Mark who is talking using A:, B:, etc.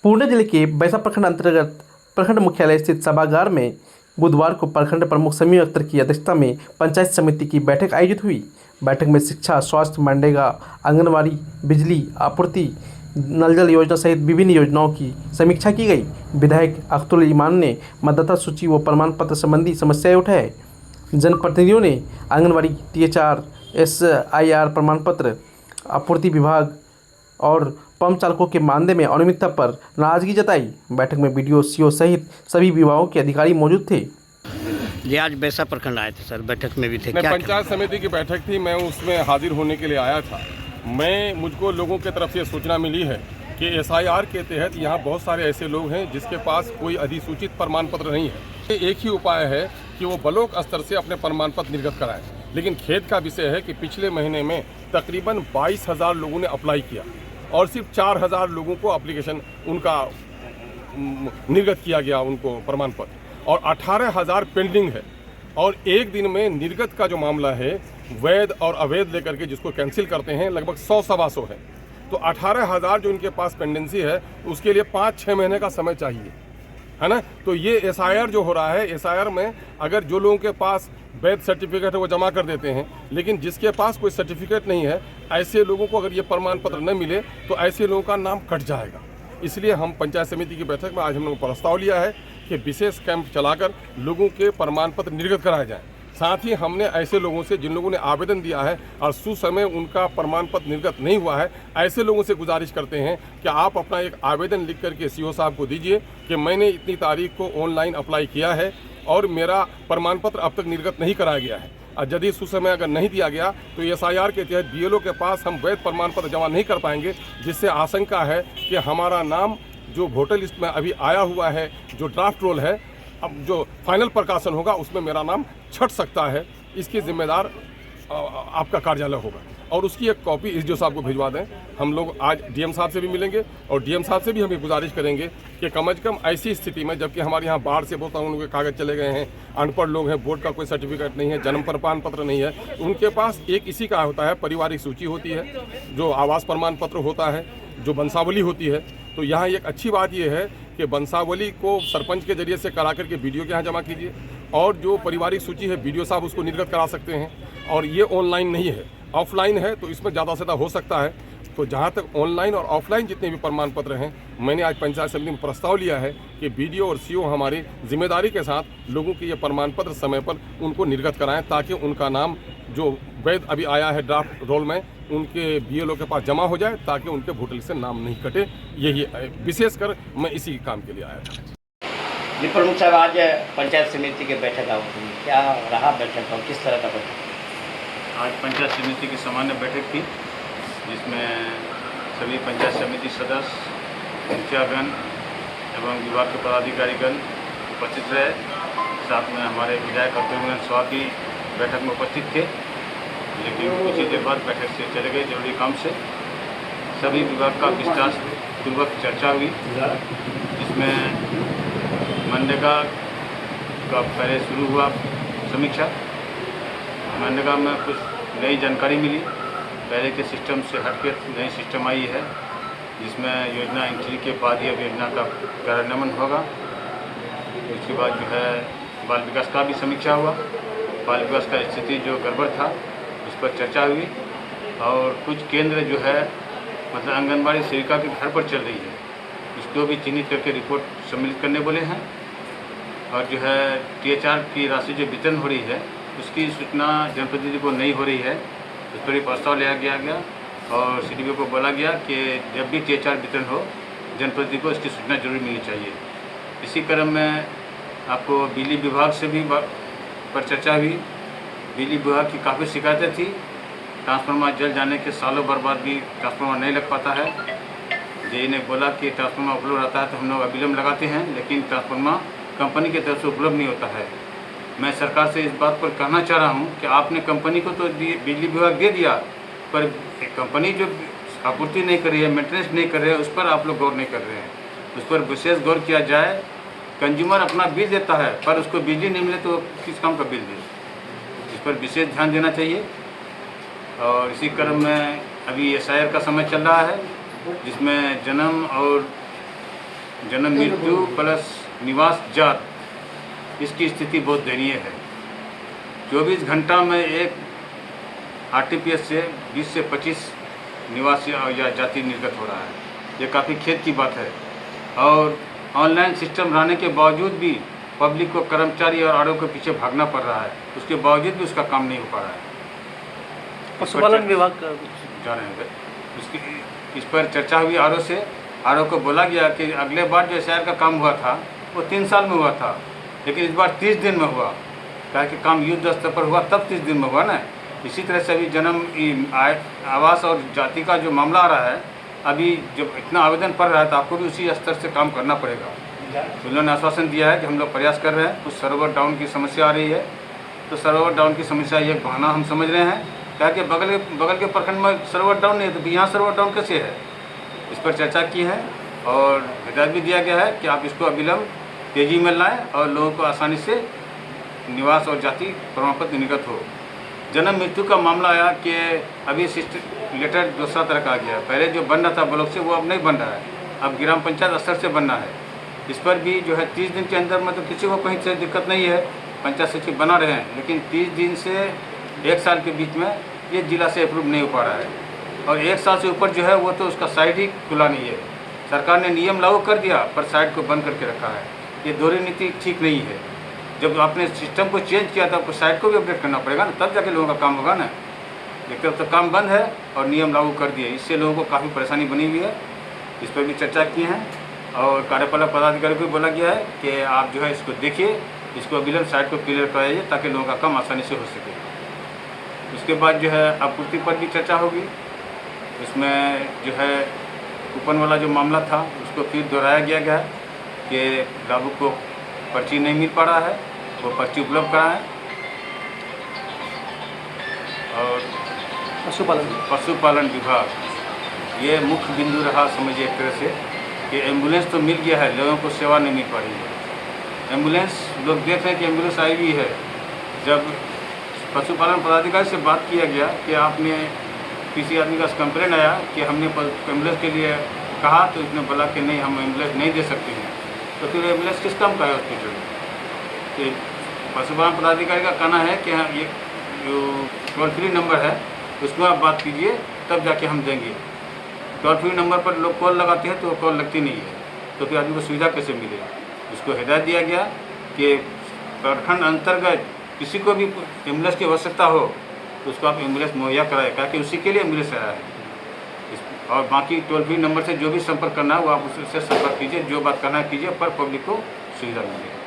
A: पूर्णिया जिले के बैसा प्रखंड अंतर्गत प्रखंड मुख्यालय स्थित सभागार में बुधवार को प्रखंड प्रमुख समीर अख्तर की अध्यक्षता में पंचायत समिति की बैठक आयोजित हुई। बैठक में शिक्षा, स्वास्थ्य, मनरेगा, आंगनबाड़ी, बिजली आपूर्ति, नल जल योजना सहित विभिन्न योजनाओं की समीक्षा की गई। विधायक अख्तरुल ईमान ने मतदाता सूची व प्रमाण पत्र संबंधी समस्याएं उठाए। जनप्रतिनिधियों ने आंगनबाड़ी, THR, SIR प्रमाण पत्र, आपूर्ति विभाग और पंप चालकों के मानदेय में अनियमितता पर नाराजगी जताई। बैठक में BDO, CO सहित सभी विभागों के अधिकारी मौजूद थे।
B: जी, आज बैसा प्रखंड आए थे सर, बैठक में भी थे।
C: मैं पंचायत समिति की बैठक थी, मैं उसमें हाजिर होने के लिए आया था। मुझको लोगों की तरफ से सूचना मिली है कि SIR के तहत यहाँ बहुत सारे ऐसे लोग हैं जिसके पास कोई अधिसूचित प्रमाण पत्र नहीं है। एक ही उपाय है कि वो ब्लॉक स्तर से अपने प्रमाण पत्र निर्गत कराएं। लेकिन खेद का विषय है कि पिछले महीने में तकरीबन 22,000 लोगों ने अप्लाई किया और सिर्फ 4,000 लोगों को एप्लीकेशन उनका निर्गत किया गया, उनको प्रमाण पत्र, और 18,000 पेंडिंग है। और एक दिन में निर्गत का जो मामला है वैध और अवैध लेकर के जिसको कैंसिल करते हैं लगभग 100-125 है। तो 18,000 जो इनके पास पेंडेंसी है उसके लिए 5-6 महीने का समय चाहिए, है ना। तो ये SIR जो हो रहा है, SIR में अगर जो लोगों के पास वैध सर्टिफिकेट है वो जमा कर देते हैं, लेकिन जिसके पास कोई सर्टिफिकेट नहीं है ऐसे लोगों को अगर ये प्रमाण पत्र न मिले तो ऐसे लोगों का नाम कट जाएगा। इसलिए हम पंचायत समिति की बैठक में आज हम लोगों ने प्रस्ताव लिया है कि विशेष कैंप चलाकर लोगों के प्रमाण पत्र निर्गत कराए जाएँ। साथ ही हमने ऐसे लोगों से जिन लोगों ने आवेदन दिया है और सुसमय उनका प्रमाण पत्र निर्गत नहीं हुआ है, ऐसे लोगों से गुजारिश करते हैं कि आप अपना एक आवेदन लिख करके CO साहब को दीजिए कि मैंने इतनी तारीख को ऑनलाइन अप्लाई किया है और मेरा प्रमाण पत्र अब तक निर्गत नहीं कराया गया है। और यदि सुसमय अगर नहीं दिया गया तो SIR के तहत BLO के पास हम वैध प्रमाण पत्र जमा नहीं कर पाएंगे, जिससे आशंका है कि हमारा नाम जो वोटर लिस्ट में अभी आया हुआ है, जो ड्राफ्ट रोल है, अब जो फाइनल प्रकाशन होगा उसमें मेरा नाम छट सकता है। इसकी जिम्मेदार आपका कार्यालय होगा और उसकी एक कॉपी SDO साहब को भिजवा दें। हम लोग आज DM साहब से भी मिलेंगे और DM साहब से भी हम ये गुजारिश करेंगे कि कम से कम ऐसी स्थिति में, जबकि हमारे यहाँ बाढ़ से बहुत उनके कागज़ चले गए हैं, अनपढ़ लोग हैं, बोर्ड का कोई सर्टिफिकेट नहीं है, जन्म प्रमाण पत्र नहीं है, उनके पास एक इसी का होता है, पारिवारिक सूची होती है, जो आवास प्रमाण पत्र होता है, जो वंशावली होती है। तो यहाँ एक अच्छी बात यह है कि वंशावली को सरपंच के जरिए से करा करके BDO के यहाँ जमा कीजिए और जो पारिवारिक सूची है BDO साहब उसको निर्गत करा सकते हैं। और ये ऑनलाइन नहीं है, ऑफलाइन है, तो इसमें ज़्यादा से ज़्यादा हो सकता है। तो जहाँ तक ऑनलाइन और ऑफलाइन जितने भी प्रमाण पत्र हैं, मैंने आज पंचायत समिति में प्रस्ताव लिया है कि BDO और CO हमारी जिम्मेदारी के साथ लोगों के ये प्रमाण पत्र समय पर उनको निर्गत कराएं, ताकि उनका नाम जो वैध अभी आया है ड्राफ्ट रोल में उनके BLO के पास जमा हो जाए, ताकि उनके वोटर लिस्ट से नाम नहीं कटे। यही विशेषकर मैं इसी काम के लिए आया था।
B: जी प्रमुख साहब, आज पंचायत समिति की बैठक हुई, क्या रहा बैठक और किस तरह का बैठक?
D: आज पंचायत समिति की सामान्य बैठक थी जिसमें सभी पंचायत समिति सदस्य, मुखियागण एवं विभाग के पदाधिकारीगण उपस्थित रहे। साथ में हमारे विधायक अख्तरुल स्वाद भी बैठक में उपस्थित थे, लेकिन कुछ ही देर बाद बैठक से चले गए जरूरी काम से। सभी विभाग का विस्तार पूर्वक चर्चा हुई, जिसमें मनरेगा का पहले शुरू हुआ समीक्षा। मनरेगा में कुछ नई जानकारी मिली, पहले के सिस्टम से हटकर नई सिस्टम आई है, जिसमें योजना एंट्री के बाद यह योजना का कार्यान्वयन होगा। उसके बाद जो है बाल विकास का भी समीक्षा हुआ। बाल विकास का स्थिति जो गड़बड़ था उस पर चर्चा हुई और कुछ केंद्र जो है मतलब आंगनबाड़ी सेविका के घर पर चल रही है, उसको भी चिन्हित करके रिपोर्ट सम्मिलित करने बोले हैं। और जो है THR की राशि जो वितरण हो रही है उसकी सूचना जनप्रतिनिधि को नहीं हो रही है, उस पर भी प्रस्ताव लिया गया और CDPO को बोला गया कि जब भी THR वितरण हो जनप्रतिनिधि को इसकी सूचना जरूर मिलनी चाहिए। इसी क्रम में आपको बिजली विभाग से भी पर चर्चा हुई। बिजली विभाग की काफ़ी शिकायतें थी, ट्रांसफार्मर जल जाने के सालों भर बाद भी ट्रांसफार्मर नहीं लग पाता है। JE ने बोला कि ट्रांसफार्मर उपलब्ध रहता है तो हम लोग अविलंब लगाते हैं, लेकिन ट्रांसफार्मर कंपनी की तरफ से उपलब्ध नहीं होता है। मैं सरकार से इस बात पर कहना चाह रहा हूं कि आपने कंपनी को तो बिजली विभाग दे दिया, पर कंपनी जो आपूर्ति नहीं कर रही है, मेंटेनेंस नहीं कर रही है, उस पर आप लोग गौर नहीं कर रहे हैं। उस पर विशेष गौर किया जाए। कंज्यूमर अपना बिल देता है पर उसको बिजली नहीं मिले तो किस काम का बिल दे, इस पर विशेष ध्यान देना चाहिए। और इसी क्रम में अभी SIR का समय चल रहा है, जिसमें जन्म और जन्म मृत्यु प्लस निवास जात, इसकी स्थिति बहुत दयनीय है। 24 घंटा में एक आरटीपीएस से 20 से 25 निवासी या जाति निर्गत हो रहा है। ये काफ़ी खेद की बात है। और ऑनलाइन सिस्टम रहने के बावजूद भी पब्लिक को कर्मचारी और आरओ के पीछे भागना पड़ रहा है, उसके बावजूद भी उसका काम नहीं हो पा रहा है।
A: पशुपालन विभाग का
D: जा रहे हैं इस पर चर्चा हुई आरओ से। आरओ को बोला गया कि अगले बार जो एसआईआर का काम हुआ था वो 3 साल में हुआ था, लेकिन इस बार 30 दिन में हुआ। कहा कि काम युद्ध स्तर पर हुआ तब 30 दिन में हुआ ना। इसी तरह से अभी जन्म आवास और जाति का जो मामला आ रहा है, अभी जब इतना आवेदन पड़ रहा है तो आपको भी उसी स्तर से काम करना पड़ेगा। तो उन्होंने आश्वासन दिया है कि हम लोग प्रयास कर रहे हैं। कुछ सर्वर डाउन की समस्या आ रही है, तो सर्वर डाउन की समस्या ये बहाना हम समझ रहे हैं। क्या कि बगल के प्रखंड में सर्वर डाउन नहीं है तो यहाँ सर्वर डाउन कैसे है, इस पर चर्चा की है और हिदायत भी दिया गया है कि आप इसको अविलंब तेजी में लाएं और लोगों को आसानी से निवास और जाति प्रमाण पत्र निर्गत हो। जन्म मृत्यु का मामला आया कि अभी लेटर दूसरा तरह का आ गया है। पहले जो बन रहा था ब्लॉक से वो अब नहीं बन रहा है, अब ग्राम पंचायत स्तर से बनना है। इस पर भी जो है 30 दिन के अंदर में तो किसी को कहीं से दिक्कत नहीं है, पंचायत सचिव बना रहे हैं, लेकिन 30 दिन से 1 साल के बीच में ये जिला से अप्रूव नहीं हो पा रहा है। और 1 साल से ऊपर जो है वो तो उसका साइट ही खुला नहीं है। सरकार ने नियम लागू कर दिया पर साइट को बंद करके रखा है। ये दोहरी नीति ठीक नहीं है। जब आपने सिस्टम को चेंज किया तो आपको साइट को भी अपडेट करना पड़ेगा ना, तब जाके लोगों का काम होगा ना। एक तरफ तो काम बंद है और नियम लागू कर दिए, इससे लोगों को काफ़ी परेशानी बनी हुई है। इस पर भी चर्चा की है और कार्यपालक पदाधिकारी को भी बोला गया है कि आप जो है इसको देखिए, इसको अविलंब साइट को क्लियर कराइए ताकि लोगों का काम आसानी से हो सके। उसके बाद जो है आपूर्ति पर भी चर्चा होगी। इसमें जो है कूपन वाला जो मामला था उसको फिर दोहराया गया है कि लाभुक को पर्ची नहीं मिल पा रहा है, वो पर्ची उपलब्ध कराएं। और पशुपालन विभाग ये मुख्य बिंदु रहा समझिए एक तरह से कि एम्बुलेंस तो मिल गया है, लोगों को सेवा नहीं मिल पा रही है। एम्बुलेंस लोग देख रहे हैं कि एम्बुलेंस आई हुई है। जब पशुपालन पदाधिकारी से बात किया गया कि आपने किसी आदमी का कंप्लेन आया कि हमने एम्बुलेंस के लिए कहा, तो इसने बोला कि नहीं हम एम्बुलेंस नहीं दे सकते हैं। तो फिर एम्बुलेंस किस काम का है हॉस्पिटल में? कि पशुपालन पदाधिकारी का कहना है कि ये जो टोल फ्री नंबर है उसमें आप बात कीजिए तब जाके हम देंगे। टोल फ्री नंबर पर लोग कॉल लगाते हैं तो कॉल लगती नहीं है, तो फिर आदमी को सुविधा कैसे मिलेगी? उसको हिदायत दिया गया कि प्रखंड अंतर्गत किसी को भी एम्बुलेंस की आवश्यकता हो तो उसको आप एम्बुलेंस मुहैया कराएं, क्योंकि उसी के लिए एम्बुलेंस आया है। और बाकी टोल फ्री नंबर से जो भी संपर्क करना है वो आप उससे संपर्क कीजिए, जो बात करना है कीजिए, पर पब्लिक को सुविधा मिलेगी।